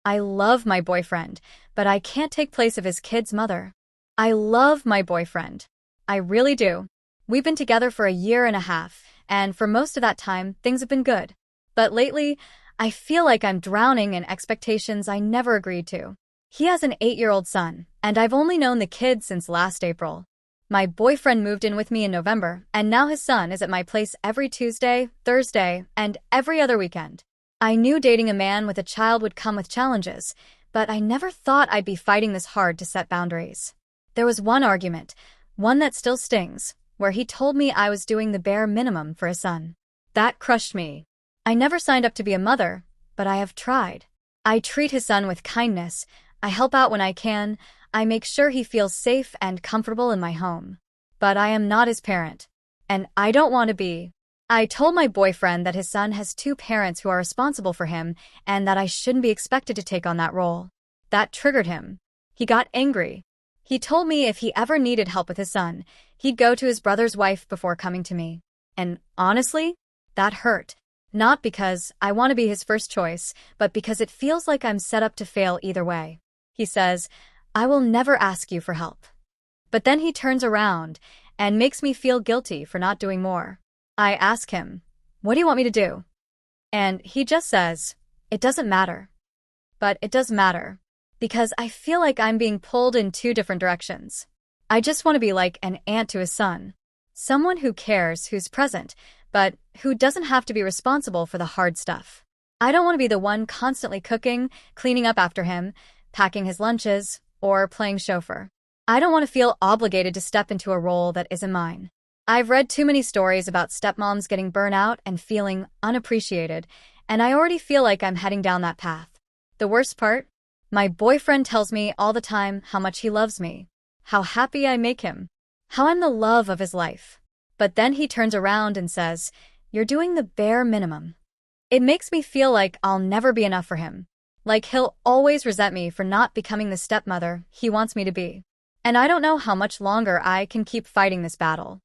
I love my boyfriend, but I can't take place of his kid's mother. I love my boyfriend. I really do. We've been together for a year and a half, and for most of that time, things have been good. But lately, I feel like I'm drowning in expectations I never agreed to. He has an 8-year-old son, and I've only known the kid since last April. My boyfriend moved in with me in November, and now his son is at my place every Tuesday, Thursday, and every other weekend. I knew dating a man with a child would come with challenges, but I never thought I'd be fighting this hard to set boundaries. There was one argument, one that still stings, where he told me I was doing the bare minimum for a son. That crushed me. I never signed up to be a mother, but I have tried. I treat his son with kindness, I help out when I can, I make sure he feels safe and comfortable in my home. But I am not his parent. And I don't want to be. I told my boyfriend that his son has 2 parents who are responsible for him and that I shouldn't be expected to take on that role. That triggered him. He got angry. He told me if he ever needed help with his son, he'd go to his brother's wife before coming to me. And honestly, that hurt. Not because I want to be his first choice, but because it feels like I'm set up to fail either way. He says, I will never ask you for help. But then he turns around and makes me feel guilty for not doing more. I ask him, what do you want me to do? And he just says, it doesn't matter. But it does matter, because I feel like I'm being pulled in 2 different directions. I just want to be like an aunt to his son. Someone who cares, who's present, but who doesn't have to be responsible for the hard stuff. I don't want to be the one constantly cooking, cleaning up after him, packing his lunches, or playing chauffeur. I don't want to feel obligated to step into a role that isn't mine. I've read too many stories about stepmoms getting burnout and feeling unappreciated, and I already feel like I'm heading down that path. The worst part? My boyfriend tells me all the time how much he loves me, how happy I make him, how I'm the love of his life. But then he turns around and says, you're doing the bare minimum. It makes me feel like I'll never be enough for him. Like he'll always resent me for not becoming the stepmother he wants me to be. And I don't know how much longer I can keep fighting this battle.